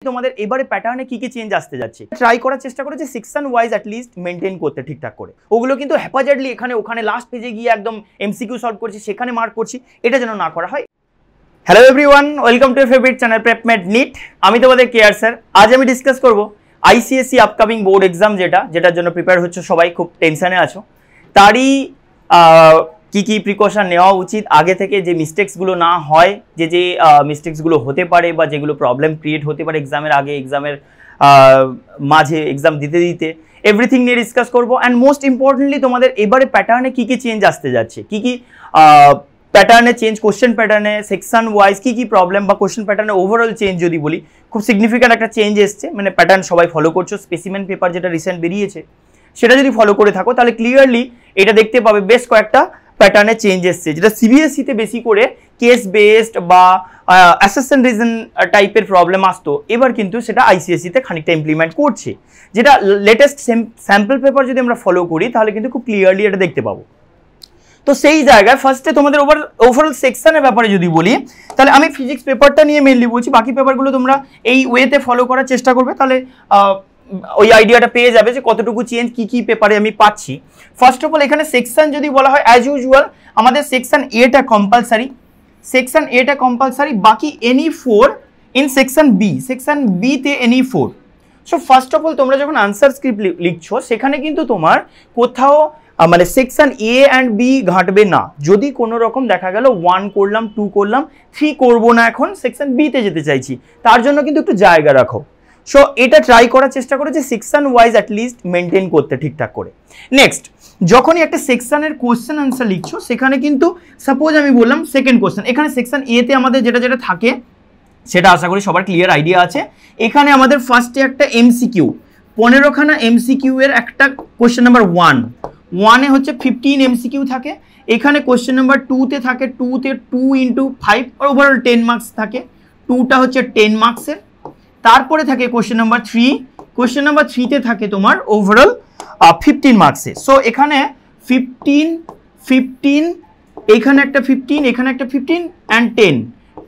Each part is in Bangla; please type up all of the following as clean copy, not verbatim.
তোমাদের এবারে প্যাটার্নে কি কি চেঞ্জ আসতে যাচ্ছে ট্রাই করার চেষ্টা করেছে সেকশন ওয়াইজ অ্যাটলিস্ট মেনটেন করতে ঠিকঠাক করে। ওগুলো কিন্তু হ্যাপাজার্ডলি এখানে ওখানে লাস্ট পেজে গিয়ে একদম এমসিকিউ সলভ করছি সেখানে মার্ক করছি, এটা যেন না করা হয়। Hello everyone, welcome to favourite channel prepmade NEET. আমি তোমাদের কেয়ার স্যার। আজ আমি ডিসকাস করব আইসিএসসি আপকামিং বোর্ড এক্সাম যেটার জন্য প্রিপেয়ার হচ্ছে, সবাই খুব টেনশনে আছো, তারই কি কি প্রিকশন নেওয়া উচিত আগে থেকে, যে মিস্টেক্সগুলো না হয়, যে মিস্টেক্সগুলো হতে পারে বা যেগুলো প্রবলেম ক্রিয়েট হতে পারে এক্সামের আগে, এক্সামের মাঝে, এক্সাম দিতে দিতে, এভরিথিং নিয়ে ডিসকাস করবো। অ্যান্ড মোস্ট ইম্পর্টেন্টলি তোমাদের এবারে প্যাটার্নে কি কি চেঞ্জ আসতে যাচ্ছে, কি কি প্যাটার্নে চেঞ্জ, কোশ্চেন প্যাটার্নে সেকশন ওয়াইজ কি কি প্রবলেম বা কোশ্চেন প্যাটার্নে ওভারঅল চেঞ্জ যদি বলি, খুব সিগনিফিক্যান্ট একটা চেঞ্জ এসছে। মানে প্যাটার্ন সবাই ফলো করছো, স্পেসিমেন পেপার যেটা রিসেন্ট বেরিয়েছে সেটা যদি ফলো করে থাকো তাহলে ক্লিয়ারলি এটা দেখতে পাবে বেশ কয়েকটা প্যাটার্নে চেঞ্জ এসছে, যেটা সিবিএসইতে বেশি করে কেস বেসড বা অ্যাসেসমেন্ট রিজন টাইপের প্রবলেম আসতো, এবার কিন্তু সেটা আইসিএসইতে খানিকটা ইমপ্লিমেন্ট করছে। যেটা লেটেস্ট স্যাম্পল পেপার যদি আমরা ফলো করি তাহলে কিন্তু খুব ক্লিয়ারলি এটা দেখতে পাবো। তো সেই জায়গায় ফার্স্টে তোমাদের ওভারঅল সেকশনের ব্যাপারে যদি বলি, তাহলে আমি ফিজিক্স পেপারটা নিয়ে মেনলি বলছি, বাকি পেপারগুলো তোমরা এই ওয়েতে ফলো করার চেষ্টা করবে, তাহলে ওই আইডিয়াটা পেয়ে যাবে যে কতটুকু চেঞ্জ কি কি পেপারে আমি পাচ্ছি। ফার্স্ট অফ অল এখানে সেকশন যদি বলা হয়, অ্যাজ ইউজুয়াল আমাদের সেকশন এটা কম্পালসারি, বাকি any 4 in section B, section বিতে any 4। So first of all তোমরা যখন আনসার স্ক্রিপ্ট লিখছো সেখানে কিন্তু তোমার কোথাও মানে সেকশন এ অ্যান্ড বি ঘাঁটবে না। যদি কোনো রকম দেখা গেল 1 করলাম, 2 করলাম, 3 করবো না, এখন সেকশন বিতে যেতে চাইছি, তার জন্য কিন্তু একটু জায়গা রাখো। সো এটা ট্রাই করার চেষ্টা করে যে সেকশন ওয়াইজ অ্যাটলিস্ট মেনটেন করতে ঠিকঠাক করে। নেক্সট, যখনই একটা সেকশনের কোশ্চেন আনসার লিখছো সেখানে কিন্তু সাপোজ আমি বললাম সেকেন্ড কোশ্চেন, এখানে সেকশন এতে আমাদের যেটা যেটা থাকে সেটা আশা করি সবার ক্লিয়ার আইডিয়া আছে। এখানে আমাদের ফার্স্টে একটা এমসিকিউ, 15খানা এমসিকিউ এর একটা কোশ্চেন নাম্বার 1 হচ্ছে 15 এমসিকিউ থাকে। এখানে কোশ্চেন নাম্বার 2তে থাকে 2তে 2 × 5 আর ওভারঅল 10 মার্কস থাকে, 2টা হচ্ছে 10 মার্কসের। তারপরে থাকে কোশ্চেন নাম্বার 3, কোশ্চেন নাম্বার 3তে থাকে তোমার ওভারঅল 15 মার্কসের। সো এখানে 15, এখানে একটা 15, এখানে একটা 15 অ্যান্ড 10,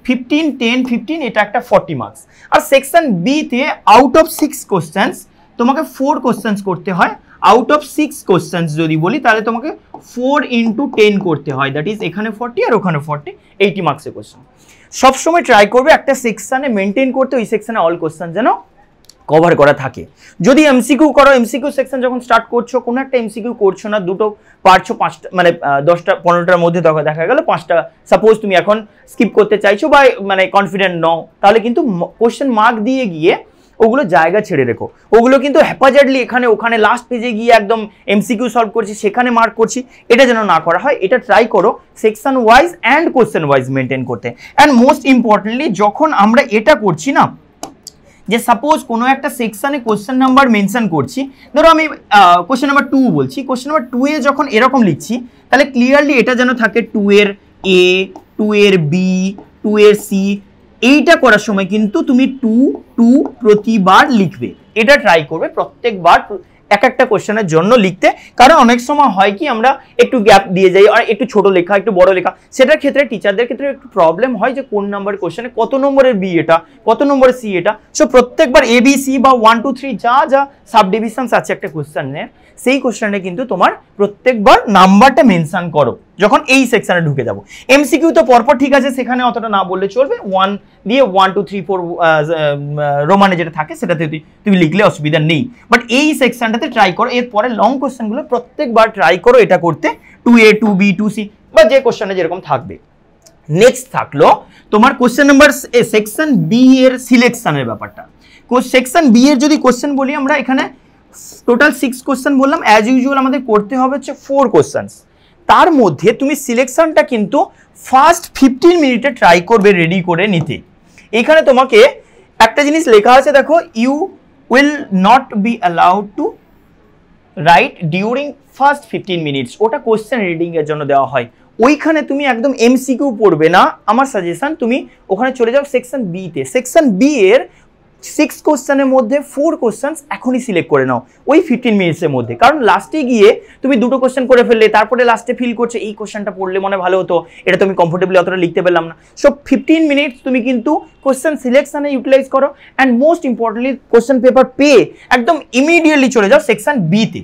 15, 10, 15, এটা একটা 40 মার্কস। আর সেকশন বিতে আউট অফ 6 কোশ্চেন্স তোমাকে 4 কোশ্চেন্স করতে হয়। আউট অফ 6 কোশ্চেন্স যদি বলি তাহলে তোমাকে 4 × 10 করতে হয়, দ্যাট ইজ এখানে 40 আর ওখানে 40, 80 মার্কসের কোশ্চেন। সবসময় ট্রাই করবে একটা সেকশনে মেনটেন করতে, ওই সেকশনে অল কোশ্চেন যেন কভার করা থাকে। যদি এমসিকিউ করো, এমসিকিউ সেকশন যখন স্টার্ট করছো, কোনো একটা এমসিকিউ করছো না, দুটো পারছো, 5টা মানে 10টা 15টার মধ্যে দেখা গেল 5টা সাপোজ তুমি এখন স্কিপ করতে চাইছো বা মানে কনফিডেন্ট নও, তাহলে কিন্তু কোশ্চেন মার্ক দিয়ে গিয়ে ওগুলো জায়গা ছেড়ে রেখো। ওগুলো কিন্তু হ্যাপাজার্ডলি এখানে ওখানে লাস্ট পেজে গিয়ে একদম এমসিকিউ সলভ করছি সেখানে মার্ক করছি, এটা যেন না করা হয়। এটা ট্রাই করো section wise and question wise maintain করতে। অ্যান্ড মোস্ট ইম্পর্টেন্টলি যখন আমরা এটা করছি না, যে সাপোজ কোনো একটা সেকশনে কোশ্চেন নাম্বার মেনশন করছি, ধরো আমি কোশ্চেন নাম্বার 2 বলছি, কোশ্চেন নাম্বার 2 এ যখন এরকম লিখছি তাহলে ক্লিয়ারলি এটা যেন থাকে 2 এর এ, 2 এর বি, 2 এর সি। এইটা করার সময় কিন্তু তুমি 2 প্রতিবার লিখবে, এটা ট্রাই করবে প্রত্যেকবার এক একটা কোশ্চেনের জন্য লিখতে। কারণ অনেক সময় হয় কি আমরা একটু গ্যাপ দিয়ে যাই, আর একটু ছোট লেখা, একটু বড় লেখা, সেটার ক্ষেত্রে টিচারদের ক্ষেত্রে একটু প্রবলেম হয় যে কোন নাম্বার কোশ্চেনে কত নম্বরের বি এটা, কত নম্বরের সি এটা। সো প্রত্যেকবার এ বি সি বা 1 2 3 যা সাব ডিভিশনস আছে একটা কোশ্চেনের, সেই কোশ্চেনে কিন্তু তোমার প্রত্যেকবার নাম্বারটা মেনশন করো যখন এই সেকশনে ঢুকে যাবো। এমসিকিউ তো পরপর ঠিক আছে, সেখানে অতটা না বললে চলবে, 1 দিয়ে 1 2 3 4 রোমানে যেটা থাকে সেটাতে তুমি লিখলে অসুবিধা নেই। বাট এই সেকশনটাতে ট্রাই করো, এরপরে লং কোশ্চেনগুলো প্রত্যেকবার ট্রাই করো এটা করতে, 2A 2B 2C বা যে কোশ্চেনে যেরকম থাকবে। নেক্সট থাকলো তোমার কোশ্চেন নাম্বার সেকশন বি এর সিলেকশনের ব্যাপারটা। সেকশন বি এর যদি কোশ্চেন বলি আমরা, এখানে টোটাল 6 কোশ্চেন বললাম, অ্যাজ ইউজুয়াল আমাদের করতে হবে হচ্ছে 4 কোশ্চেন্স। তার মধ্যে তুমি সিলেকশনটা কিন্তু ফার্স্ট 15 মিনিটে ট্রাই করবে রেডি করে নিতে। এখানে তোমাকে একটা জিনিস লেখা আছে দেখো, you will not be allowed to write during first 15 minutes, ওটা কোশ্চেন রিডিং এর জন্য দেওয়া হয়। ওইখানে তুমি একদম এমসিকিউ পড়বে না, আমার সাজেশন তুমি ওখানে চলে যাও সেকশন বি তে। সেকশন বি এর 6 কোশ্চেনের মধ্যে 4 কোশ্চেন্স এখনই সিলেক্ট করে নাও ওই 15 মিনিটসের মধ্যে, কারণ লাস্টে গিয়ে তুমি দুটো কোশ্চেন করে ফেললে, তারপরে লাস্টে ফিল করছে এই কোশ্চেনটা পড়লে মনে ভালো হতো, এটা তুমি কমফোর্টেবলি অতটা লিখতে পারলাম না। সো 15 মিনিটস তুমি কিন্তু কোশ্চেন সিলেকশনে ইউটিলাইজ করো, and most importantly question paper পেয়ে একদম ইমিডিয়েটলি চলে যাও সেকশন বিতে।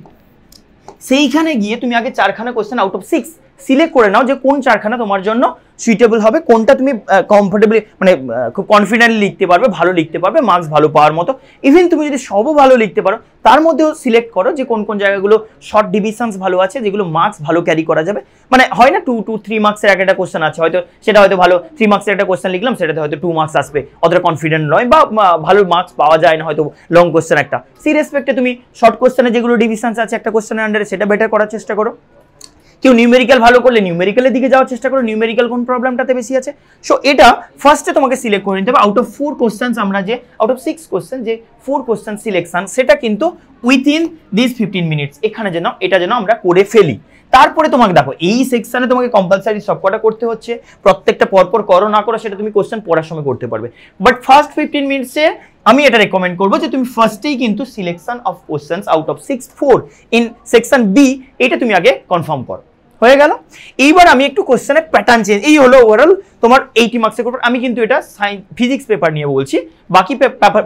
সেইখানে গিয়ে তুমি আগে 4খানা কোশ্চেন আউট অফ 6 সিলেক্ট করে নাও যে কোন 4খানা তোমার জন্য সুইটেবল হবে, কোনটা তুমি কমফোর্টেবলি মানে খুব কনফিডেন্টলি লিখতে পারবে, ভালো লিখতে পারবে, মার্কস ভালো পাওয়ার মতো। ইভেন তুমি যদি সবও ভালো লিখতে পারো তার মধ্যেও সিলেক্ট করো যে কোন কোন জায়গাগুলো শর্ট ডিভিশনস ভালো আছে, যেগুলো মার্কস ভালো ক্যারি করা যাবে। মানে হয় না 2-3 মার্কসের একটা কোশ্চেন আছে, হয়তো সেটা হয়তো ভালো 3 মার্কসের একটা কোশ্চেন লিখলাম, সেটাতে হয়তো 2 মার্কস আসবে, অতটা কনফিডেন্ট নয় বা ভালো মার্কস পাওয়া যায় না হয়তো লং কোশ্চেন একটা। সেই রেসপেক্টে তুমি শর্ট কোশ্চেনে যেগুলো ডিভিশনস আছে একটা কোশ্চেনের আন্ডারে, সেটা বেটার করার চেষ্টা করো। কেউ নিউমেরিক্যাল ভালো করলে নিউমেরিক্যালের দিকে যাওয়ার চেষ্টা করো, নিউমেরিক্যাল কোন প্রবলেমটাতে বেশি আছে। সো এটা ফার্স্টে তোমাকে সিলেক্ট করে নিতে হবে। আউট অফ 4 কোশ্চেন্স আমরা যে আউট অফ 6 কোশ্চেন যে 4 কোশ্চেন সিলেকশন, সেটা কিন্তু উইথিন দিস 15 মিনিটস এখানে যেন এটা যেন আমরা করে ফেলি। তারপরে তোমাকে দেখো এই সেকশনে তোমাকে কম্পালসারি সবকটা করতে হচ্ছে, প্রত্যেকটা পরপর করো না করো সেটা তুমি কোশ্চেন পড়ার সময় করতে পারবে, বাট ফার্স্ট 15 মিনিটসে আমি এটা রেকমেন্ড করবো যে তুমি ফার্স্টেই কিন্তু selection of questions out of 6-4 in section B এটা তুমি আগে কনফার্ম করো। হয়ে গেল। এইবার আমি একটু কোশ্চেনের প্যাটার্ন চেঞ্জ, এই হলো ওভারঅল তোমার 80 মার্কসের পেপার। আমি কিন্তু এটা ফিজিক্স পেপার নিয়ে বলছি, বাকি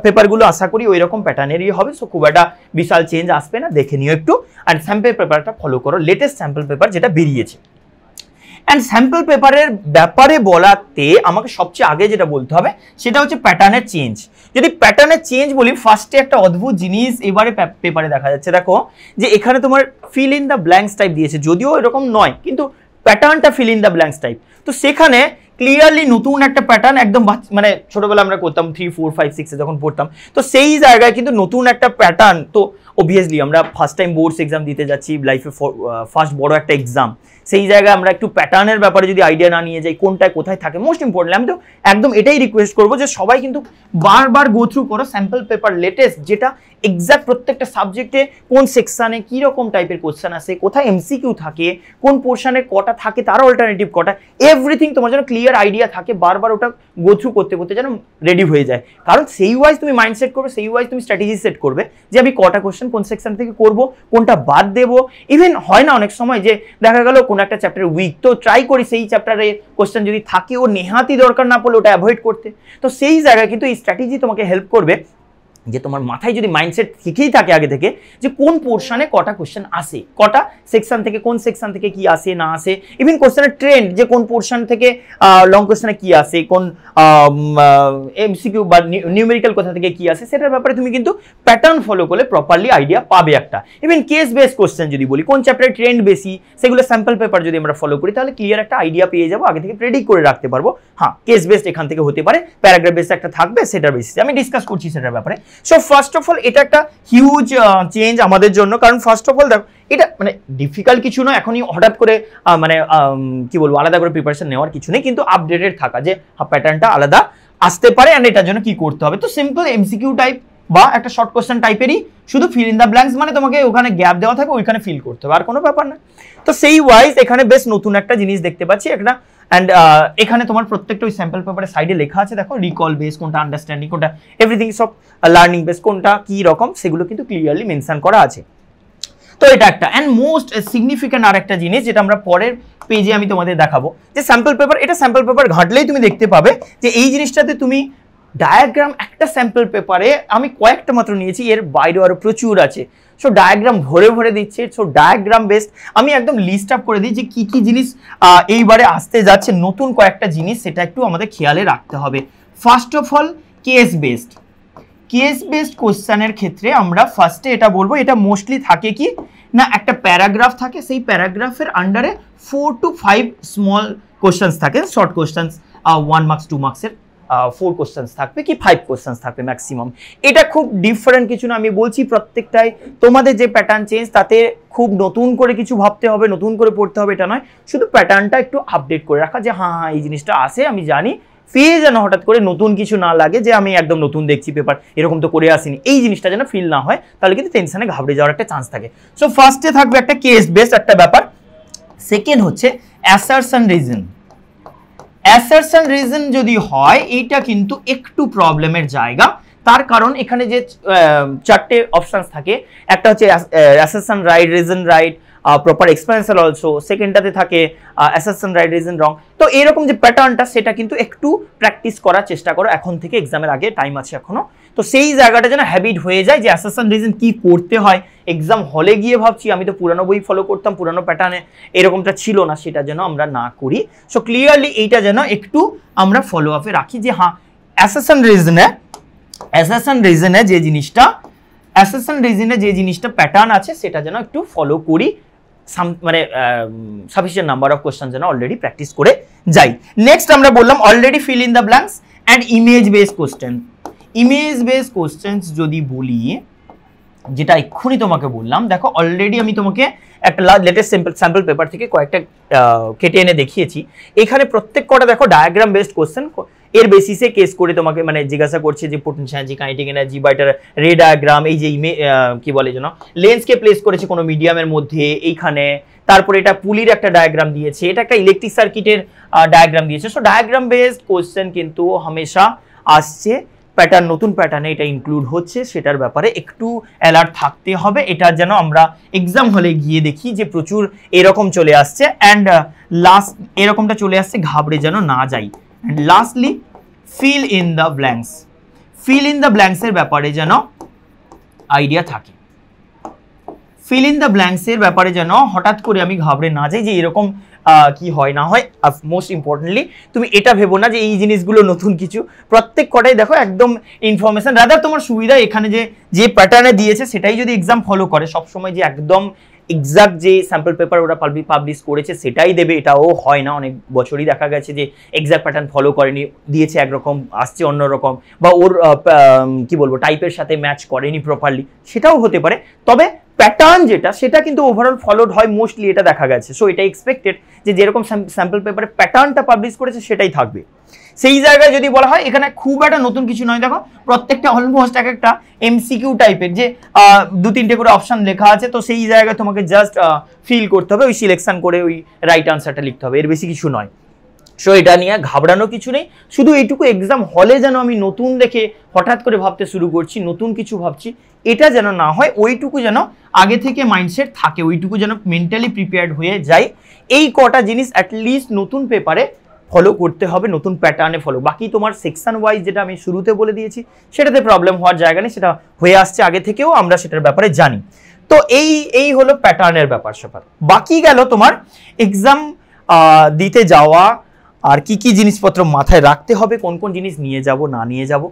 পেপারগুলো আশা করি ওই রকম প্যাটার্নেরই হবে, সো খুব একটা বিশাল চেঞ্জ আসবে না, দেখে নিও একটু। আর স্যাম্পল পেপারটা ফলো করো, লেটেস্ট স্যাম্পল পেপার যেটা বেরিয়েছে। অ্যান্ড স্যাম্পল পেপারের ব্যাপারে বলাতে আমাকে সবচেয়ে আগে যেটা বলতে হবে সেটা হচ্ছে প্যাটার্নের চেঞ্জ। যদি প্যাটার্নের চেঞ্জ বলি, ফার্স্টে একটা অদ্ভুত জিনিস এবারে পেপারে দেখা যাচ্ছে। দেখো যে এখানে তোমার feel in the blanks type দিয়েছে, যদিও এরকম নয় কিন্তু প্যাটার্নটা feel in the blanks type. তো সেখানে ক্লিয়ারলি নতুন একটা প্যাটার্ন, একদম মানে ছোটবেলা আমরা করতাম 3, 4, 5, 6 যখন পড়তাম, তো সেই জায়গায় কিন্তু নতুন একটা প্যাটার্ন। তো অবভিয়াসলি আমরা ফার্স্ট টাইম বোর্ডস এক্সাম দিতে যাচ্ছি, লাইফে ফার্স্ট বড় একটা এক্সাম, সেই জায়গায় আমরা একটু প্যাটার্নের ব্যাপারে যদি আইডিয়া না নিয়ে যাই, কোনটায় কোথায় থাকে, মোস্ট ইম্পর্টেন্ট আমি তো একদম এটাই রিকোয়েস্ট করবো যে সবাই কিন্তু বারবার গো থ্রু করো স্যাম্পল পেপার লেটেস্ট, যেটা এক্সাক্ট প্রত্যেকটা সাবজেক্টে কোন সেকশনে কী রকম টাইপের কোশ্চেন আসে, কোথায় এমসিকিউ থাকে, কোন পোর্শনে কটা থাকে, তার অল্টারনেটিভ কটা, এভরিথিং তোমার যেন ক্লিয়ার আইডিয়া থাকে, বারবার ওটা গো থ্রু করতে করতে যেন রেডি হয়ে যায়। কারণ সেই ওয়াইজ তুমি মাইন্ডসেট করবে, সেই ওয়াইজ তুমি স্ট্র্যাটেজি সেট করবে যে আমি কটা কোশ্চেন কোন সেকশন থেকে করবো, কোনটা বাদ দেবো। ইভেন হয় না অনেক সময় যে দেখা গেল কোনো একটা চ্যাপ্টার উইক, তো ট্রাই করি সেই চ্যাপ্টারে কোশ্চেন যদি থাকে ও নেহাতি দরকার না পড়লে ওটা অ্যাভয়েড করতে। তো সেই জায়গায় কিন্তু এই স্ট্র্যাটেজি তোমাকে হেল্প করবে যে তোমার মাথায় যদি মাইন্ডসেট শিখেই থাকে আগে থেকে যে কোন পোর্শনে কটা কোশ্চেন আসে, কটা সেকশন থেকে কোন সেকশন থেকে কি আসে না আসে, ইভেন কোশ্চেনের ট্রেন্ড যে কোন পোর্শন থেকে লং কোশ্চেনে কি আসে, কোন এমসিকিউ বা নিউমেরিক্যাল কোথা থেকে কি আসে, সেটার ব্যাপারে তুমি কিন্তু প্যাটার্ন ফলো করলে প্রপারলি আইডিয়া পাবে একটা। ইভেন কেস বেস কোশ্চেন যদি বলি, কোন চ্যাপ্টারে ট্রেন্ড বেশি, সেগুলো স্যাম্পল পেপার যদি আমরা ফলো করি তাহলে ক্লিয়ার একটা আইডিয়া পেয়ে যাবো, আগে থেকে প্রেডিক্ট করে রাখতে পারবো। হ্যাঁ, কেস বেসড এখান থেকে হতে পারে, প্যারাগ্রাফ বেসড একটা থাকবে, সেটার বেসিসে আমি ডিসকাস করছি সেটার ব্যাপারে। সো ফার্স্ট অফ অল এটা একটা হিউজ চেঞ্জ আমাদের জন্য, কারণ ফার্স্ট অফ অল দেখো এটা মানে ডিফিকাল্ট কিছু নয়, এখনই হঠাৎ করে মানে কি বলবো আলাদা করে প্রিপারেশন নেওয়ার কিছু নেই, কিন্তু আপডেটেড থাকা যে প্যাটার্নটা আলাদা আসতে পারে অ্যান্ড এটার জন্য কি করতে হবে। তো সিম্পল এমসিকিউ টাইপ বা একটা শর্ট কোশ্চেন টাইপেরই, শুধু ফিল ইন দ্য ব্ল্যাঙ্কস মানে তোমাকে ওখানে গ্যাপ দেওয়া থাকে ওইখানে ফিল করতে হবে, আর কোনো ব্যাপার না। তো সেই ওয়াইজ এখানে বেশ নতুন একটা জিনিস দেখতে পাচ্ছি একটা, অ্যান্ড এখানে তোমার প্রত্যেকটা ওই স্যাম্পল পেপারের সাইডে লেখা আছে, দেখো রিকল বেস কোনটা, আন্ডারস্ট্যান্ডিং কোনটা, এভরিথিং সব লার্নিং বেস কোনটা কি রকম, সেগুলো কিন্তু ক্লিয়ারলি মেনশন করা আছে। তো এটা একটা, অ্যান্ড মোস্ট সিগনিফিক্যান্ট আর একটা জিনিস যেটা আমরা পরের পেজে আমি তোমাদের দেখাবো, যে স্যাম্পল পেপার, এটা স্যাম্পল পেপার ঘাটলেই তুমি দেখতে পাবে যে এই জিনিসটাতে তুমি ডায়াগ্রাম একটা স্যাম্পল পেপারে আমি কয়েকটা মাত্র নিয়েছি, এর বাইরে আরো প্রচুর আছে। সো ডায়াগ্রাম ভরে ভরে দিচ্ছে, সো ডায়াগ্রাম বেসড আমি একদম লিস্ট আপ করে দিই যে কি কি জিনিস এইবারে আসতে যাচ্ছে, নতুন কয়েকটা জিনিস, সেটা একটু আমাদের খেয়ালে রাখতে হবে। First of all case based, case based কোশ্চেনের ক্ষেত্রে আমরা ফার্স্টে এটা বলবো, এটা মোস্টলি থাকে কি না একটা প্যারাগ্রাফ থাকে, সেই প্যারাগ্রাফের আন্ডারে 4 to 5 স্মল কোশ্চেন্স থাকে, শর্ট কোশ্চেন্স 1 মার্কস 2 মার্কসের 4 কোশ্চেন্স থাকবে কি 5 কোশ্চেন্স থাকবে ম্যাক্সিমাম। এটা খুব ডিফারেন্ট কিছু না, আমি বলছি প্রত্যেকটাই তোমাদের যে প্যাটার্ন চেঞ্জ তাতে খুব নতুন করে কিছু ভাবতে হবে, নতুন করে পড়তে হবে এটা নয়, শুধু প্যাটার্নটা একটু আপডেট করে রাখা যে হ্যাঁ এই জিনিসটা আসে আমি জানি, ফিল যেন হঠাৎ করে নতুন কিছু না লাগে যে আমি একদম নতুন দেখছি পেপার, এরকম তো করে আসিনি, এই জিনিসটা যেন ফিল না হয়, তাহলে কিন্তু টেনশনে ঘাবড়ে যাওয়ার একটা চান্স থাকে। সো ফার্স্টে থাকবে একটা কেস বেসড একটা ব্যাপার। সেকেন্ড হচ্ছে অ্যাসারশন রিজন। অ্যাসারশন রিজন যদি হয় এইটা কিন্তু একটু প্রবলেমের জায়গা, তার কারণ এখানে যে চারটে অপশনস থাকে, একটা হচ্ছে assertion right, reason right, proper explanation also, সেকেন্ডটাতে থাকে অ্যাসারশন রাইট, রিজন রং। তো এরকম যে প্যাটার্নটা সেটা কিন্তু একটু প্র্যাকটিস করার চেষ্টা করো এখন থেকে, এক্সামের আগে টাইম আছে এখনো। তো সেই জায়গাটা যেন হ্যাবিট হয়ে যায় যে অ্যাসারশন রিজন কি করতে হয়। এক্সাম হলে গিয়ে ভাবছি আমি তো পুরানো বই ফলো করতাম, পুরানো প্যাটার্নে এরকমটা ছিল না, সেটা যেন আমরা না করি। সো ক্লিয়ারলি এইটা যেন একটু আমরা ফলো আপে রাখি যে হ্যাঁ অ্যাসারশন রিজনে যে জিনিসটা প্যাটার্ন আছে সেটা যেন একটু ফলো করি, মানে সাফিসিয়েন্ট নাম্বার অফ কোশ্চেন যেন অলরেডি প্র্যাকটিস করে যাই। নেক্সট আমরা বললাম already fill in the blanks and image based question. Image based questions যদি বলি, যেটা এক্ষুনি তোমাকে বললাম, দেখো অলরেডি আমি তোমাকে একটা লেটেস্ট স্যাম্পল পেপার থেকে কয়েকটা কেটে এনে দেখিয়েছি। এখানে প্রত্যেক কটা দেখো ডায়াগ্রাম বেসড কোশ্চেন, এর বেসিসে কেস করে তোমাকে মানে জিজ্ঞাসা করছে যে পোটেনশিয়াল এনার্জি, কাইনেটিক এনার্জি বা এটার রে ডায়াগ্রাম, এই যে কি বলে যেন লেন্সকে প্লেস করেছে কোনো মিডিয়ামের মধ্যে এইখানে, তারপরে এটা পুলির একটা ডায়াগ্রাম দিয়েছে, এটা একটা ইলেকট্রিক সার্কিটের ডায়াগ্রাম দিয়েছে। সো ডায়াগ্রাম বেসড কোশ্চেন কিন্তু হামেশা আসছে, প্যাটার্ন নতুন প্যাটার্নে এটা ইনক্লুড হচ্ছে, সেটার ব্যাপারে একটু অ্যালার্ট থাকতে হবে। এটা যেন আমরা এক্সাম হলে গিয়ে দেখি যে প্রচুর এরকম চলে আসছে, অ্যান্ড লাস্ট এরকমটা চলে আসছে, ঘাবড়ে যেন না যাই। And lastly fill in the blanks. Fill in the ব্ল্যাঙ্কসের ব্যাপারে যেন আইডিয়া থাকে, ফিল ইন দ্য ব্ল্যাঙ্কসের ব্যাপারে যেন হঠাৎ করে আমি ঘাবড়ে না যাই যে এরকম কি হয় না হয়। মোস্ট ইম্পর্টেন্টলি তুমি এটা ভেবো না যে এই জিনিসগুলো নতুন কিছু, প্রত্যেক কটাই দেখো একদম ইনফরমেশন, রাদার তোমার সুবিধা এখানে যে প্যাটার্নে দিয়েছে সেটাই যদি এক্সাম ফলো করে, সবসময় যে একদম এক্সাক্ট যে স্যাম্পল পেপার ওরা পাবলিশ করেছে সেটাই দেবে এটাও হয় না। অনেক বছরই দেখা গেছে যে এক্সাক্ট প্যাটার্ন ফলো করেনি, দিয়েছে একরকম আসছে অন্যরকম, বা ওর কি বলবো টাইপের সাথে ম্যাচ করেনি প্রপারলি, সেটাও হতে পারে। তবে প্যাটার্ন যেটা সেটা কিন্তু ওভারঅল ফলোড হয় মোস্টলি, এটা দেখা গেছে। সো এটা এক্সপেক্টেড যে যেরকম স্যাম্পল পেপারে প্যাটার্নটা পাবলিশ করেছে সেটাই থাকবে। সেই জায়গায় যদি বলা হয় এখানে খুব একটা নতুন কিছু নয়, দেখো প্রত্যেকটা অলমোস্ট এক একটা এমসিকিউ টাইপের, যে 2-3টে করে অপশন লেখা আছে, তো সেই জায়গায় তোমাকে জাস্ট ফিল করতে হবে, ওই সিলেকশন করে ওই রাইট আনসারটা লিখতে হবে, এর বেশি কিছু নয়। সো এটা নিয়ে ঘাবড়ানো কিছু নেই, শুধু এইটুকু এক্সাম হলে যেন আমি নতুন দেখে হঠাৎ করে ভাবতে শুরু করছি, নতুন কিছু ভাবছি, এটা যেন না হয়, ওইটুকু যেন আগে থেকে মাইন্ডসেট থাকে, ওইটুকু যেন মেন্টালি প্রিপেয়ার্ড হয়ে যায়। এই কটা জিনিস অ্যাটলিস্ট নতুন পেপারে ফলো করতে হবে, নতুন প্যাটার্নে ফলো। বাকি তোমার সেকশন ওয়াইজ যেটা আমি শুরুতে বলে দিয়েছি সেটাতে প্রবলেম হওয়ার জায়গা নেই, সেটা হয়ে আসছে আগে থেকেও, আমরা সেটার ব্যাপারে জানি। তো এই হলো প্যাটার্নের ব্যাপার স্যাপার। বাকি গেল তোমার এক্সাম দিতে যাওয়া আর কি কি জিনিসপত্র মাথায় রাখতে হবে, কোন কোন জিনিস নিয়ে যাব না নিয়ে যাব,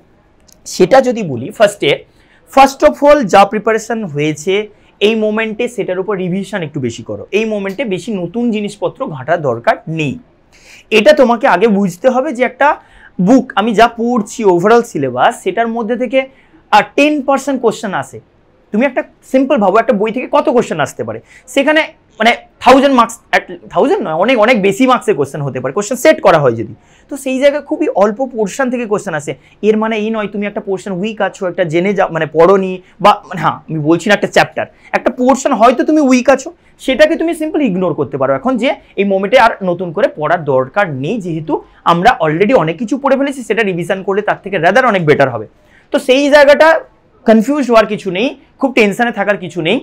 সেটা যদি বলি ফার্স্ট অফ অল যা প্রিপারেশন হয়েছে এই মোমেন্টে সেটার উপর রিভিশন একটু বেশি করো। এই মোমেন্টে বেশি নতুন জিনিসপত্র ঘাটার দরকার নেই, এটা তোমাকে আগে বুঝতে হবে যে একটা বুক আমি যা পড়ছি ওভারঅল সিলেবাস সেটার মধ্যে থেকে 10% কোশ্চেন আসে। তুমি একটা সিম্পল ভাবো একটা বই থেকে কত কোশ্চেন আসতে পারে, সেখানে মানে 1000 মার্কস, 1000 নয়, অনেক অনেক বেশি মার্কসের কোশ্চেন হতে পারে, কোশ্চেন সেট করা হয় যদি। তো সেই জায়গায় খুবই অল্প পোর্শন থেকে কোশ্চেন আসে। এর মানে এই নয় তুমি একটা পোর্শন উইক আছো, একটা জেনে যা মানে পড়োনি, বা হ্যাঁ আমি বলছি না একটা চ্যাপ্টার, একটা পোর্শন হয়তো তুমি উইক আছো, সেটাকে তুমি সিম্পল ইগনোর করতে পারো এখন, যে এই মোমেন্টে আর নতুন করে পড়ার দরকার নেই, যেহেতু আমরা অলরেডি অনেক কিছু পড়ে ফেলেছি, সেটা রিভিশন করলে তার থেকে রাদার অনেক বেটার হবে। তো সেই জায়গাটা কনফিউজ হওয়ার কিছু নেই, খুব টেনশনে থাকার কিছু নেই,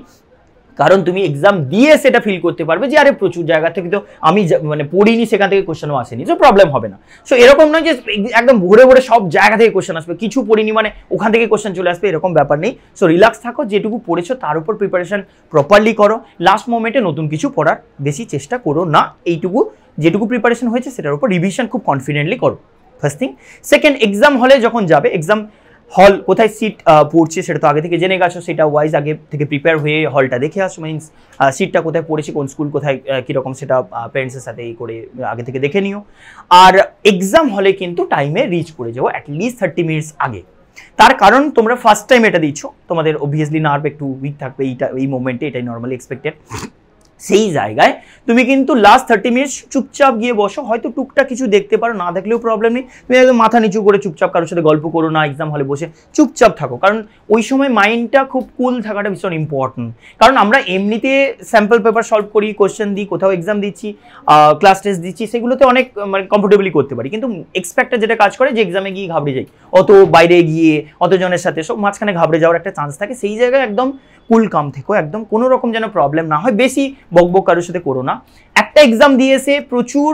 কারণ তুমি এক্সাম দিয়ে সেটা ফিল করতে পারবে যে আরে প্রচুর জায়গা থেকে তো আমি মানে পড়িনি, সেখান থেকে কোশ্চেনও আসেনি, সো প্রবলেম হবে না। সো এরকম নয় যে একদম ভরে ভরে সব জায়গা থেকে কোশ্চেন আসবে, কিছু পড়িনি মানে ওখান থেকে কোশ্চেন চলে আসবে, এরকম ব্যাপার নেই। সো রিল্যাক্স থাকো, যেটুকু পড়েছো তার উপর প্রিপারেশন প্রপারলি করো, লাস্ট মোমেন্টে নতুন কিছু পড়ার বেশি চেষ্টা করো না, এইটুকু যেটুকু প্রিপারেশন হয়েছে সেটার উপর রিভিশন খুব কনফিডেন্টলি করো, ফার্স্ট থিং। সেকেন্ড, এক্সাম হলে যখন যাবে, এক্সাম হল কোথায় সিট পড়ছে সেটা তো আগে থেকে জেনে গেছো, সেটা ওয়াইজ আগে থেকে প্রিপেয়ার হয়ে হলটা দেখে আসো, মিনস সিটটা কোথায় পড়েছে, কোন স্কুল কোথায় কীরকম, সেটা প্যারেন্টসের সাথে এই করে আগে থেকে দেখে নিও। আর এক্সাম হলে কিন্তু টাইমে রিচ করে যাবো অ্যাটলিস্ট 30 মিনিটস আগে, তার কারণ তোমরা ফার্স্ট টাইম এটা দিচ্ছ, তোমাদের অবভিয়াসলি নার্ভ একটু উইক থাকবে এই মোমেন্টে, এটাই নর্মালি এক্সপেক্টেড। সেই জায়গায় তুমি কিন্তু লাস্ট 30 মিনিটস চুপচাপ গিয়ে বসো, হয়তো টুকটাক কিছু দেখতে পারো, না দেখলেও প্রবলেম নেই, তুমি একদম মাথা নিচু করে চুপচাপ কারোর সাথে গল্প করো না, এক্সাম হলে বসে চুপচাপ থাকো, কারণ ওই সময় মাইন্ডটা খুব কুল থাকাটা ভীষণ ইম্পর্টেন্ট। কারণ আমরা এমনিতে স্যাম্পল পেপার সলভ করি, কোশ্চেন দিই, কোথাও এক্সাম দিচ্ছি, ক্লাস টেস্ট দিচ্ছি, সেগুলোতে অনেক মানে কমফোর্টেবলি করতে পারি, কিন্তু এক্সপেক্টটা যেটা কাজ করে যে এক্সামে গিয়ে ঘাবড়ে যাই, অত বাইরে গিয়ে অতজনের সাথে সব মাঝখানে ঘাবড়ে যাওয়ার একটা চান্স থাকে। সেই জায়গায় একদম কুল কাম থেকো, একদম কোনো রকম যেন প্রবলেম না হয়, বেশি বকবক কারোর সাথে করো না। একটা এক্সাম দিয়েছে প্রচুর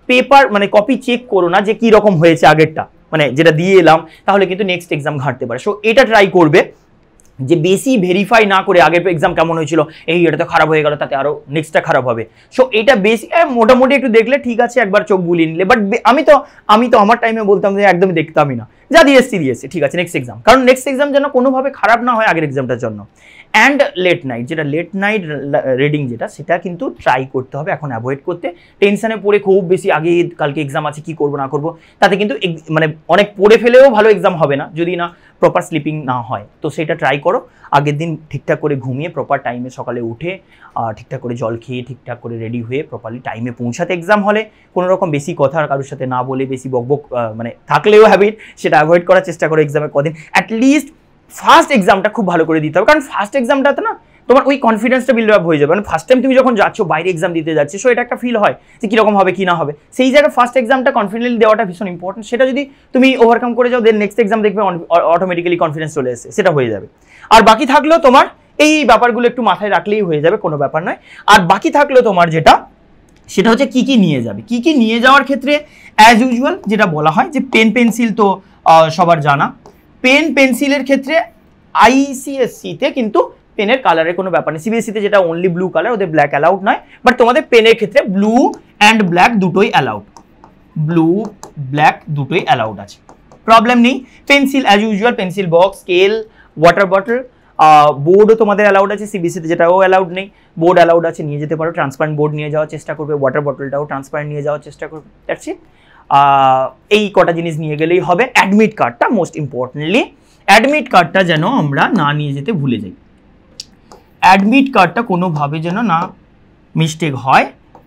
পেপার মানে কপি চেক করো না যে কি রকম হয়েছে আগেরটা, মানে যেটা দিয়ে এলাম, তাহলে কিন্তু নেক্সট এক্সাম ঘাটতে পারে। সো এটা ট্রাই করবে যে বেশি ভেরিফাই না করে আগের এক্সাম কেমন হয়েছিল, এই এটা তো খারাপ হয়ে গেল, তাতে আরো নেক্সটটা খারাপ হবে। সো এটা বেশি মোটামুটি একটু দেখলে ঠিক আছে, একবার চোখ বুলিয়ে নিলে, বাট আমি তো আমার টাইমে বলতাম যে একদমই দেখতামই না, যা দিয়েছি ঠিক আছে নেক্সট এক্সাম, কারণ নেক্সট এক্সাম যেন কোনোভাবে খারাপ না হয় আগের এক্সামটার জন্য। অ্যান্ড লেট নাইট রিডিং সেটা কিন্তু ট্রাই করতে হবে এখন অ্যাভয়েড করতে। টেনশনে পড়ে খুব বেশি আগে কালকে এক্সাম আছে কি করবো না করবো, তাতে কিন্তু মানে অনেক পড়ে ফেলেও ভালো এক্সাম হবে না যদি না প্রপার স্লিপিং না হয়। তো সেটা ট্রাই করো, আগের দিন ঠিকঠাক করে ঘুমিয়ে প্রপার টাইমে সকালে উঠে ঠিকঠাক করে জল খেয়ে ঠিকঠাক করে রেডি হয়ে প্রপারলি টাইমে পৌঁছাতে এক্সাম হলে, কোনো রকম বেশি কথা কারোর সাথে না বলে, বেশি বকবক মানে থাকলেও হ্যাবিট সেটা অ্যাভয়েড করার চেষ্টা করো এক্সামের কদিন। অ্যাটলিস্ট ফার্স্ট এক্সামটা খুব ভালো করে দিতে হবে, কারণ ফার্স্ট এক্সামটাতে না তোমার ওই কনফিডেন্সটা বিল্ড আপ হয়ে যাবে, মানে ফার্স্ট টাইম তুমি যখন যাচ্ছ বাইরে এক্সাম দিতে যাচ্ছে, সো এটা একটা ফিল হয় যে কীরকম হবে কি না হবে, সেই জায়গায় ফার্স্ট এক্সামটা কনফিডেন্টলি দেওয়াটা ভীষণ ইম্পর্টেন্ট। সেটা যদি তুমি ওভারকাম করে যাও, দেন নেক্সট এক্সাম দেখবে অটোমেটিক্যালি কনফিডেন্স চলে এসে সেটা হয়ে যাবে। আর বাকি থাকলেও তোমার এই ব্যাপারগুলো একটু মাথায় রাখলেই হয়ে যাবে, কোনো ব্যাপার নয়। আর বাকি থাকলেও তোমার সেটা হচ্ছে কি কি নিয়ে যাবে। কি কি নিয়ে যাওয়ার ক্ষেত্রে অ্যাজ ইউজুয়াল যেটা বলা হয় যে পেন পেন্সিল তো সবার জানা, পেন পেন্সিলের ক্ষেত্রে আইসিএসসিতে কিন্তু পেনের কালারের কোনো ব্যাপার নেই, সিবিএসসিতে যেটা অনলি ব্লু কালার, ওদের ব্ল্যাক অ্যালাউড নয়, বাট তোমাদের পেনের ক্ষেত্রে ব্লু অ্যান্ড ব্ল্যাক দুটোই অ্যালাউড, ব্লু ব্ল্যাক দুটোই অ্যালাউড আছে, প্রবলেম নেই। Pencil as usual pencil box, scale, water bottle, বোর্ডও তোমাদের অ্যালাউড আছে, সিবিএসসিতে যেটাও অ্যালাউড নেই, বোর্ড অ্যালাউড আছে, নিয়ে যেতে পারো, ট্রান্সপারেন্ট বোর্ড নিয়ে যাওয়ার চেষ্টা করবে, ওয়াটার বটলটাও ট্রান্সপারেন্ট নিয়ে যাওয়ার চেষ্টা করবে, দ্যাটস ইট। এই কটা জিনিস নিয়ে গেলেই হবে। অ্যাডমিট কার্ডটা মোস্ট ইম্পর্টেন্টলি, অ্যাডমিট কার্ডটা যেন আমরা না নিয়ে যেতে ভুলে যাই, অ্যাডমিট কার্ডটা কোনোভাবে যেন না মিস্টেক হয়।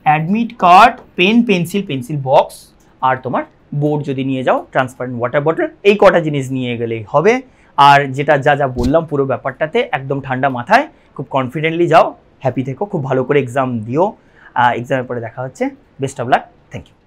Admit card, pen pencil box আর তোমার বোর্ড যদি নিয়ে যাও, ট্রান্সপারেন্ট ওয়াটার বটল, এই কটা জিনিস নিয়ে গেলেই হবে। আর যেটা যা বললাম পুরো ব্যাপারটাতে একদম ঠান্ডা মাথায় খুব কনফিডেন্টলি যাও, হ্যাপি থেকো, খুব ভালো করে এক্সাম দিও। এক্সামের পরে দেখা হচ্ছে, best of luck, thank you.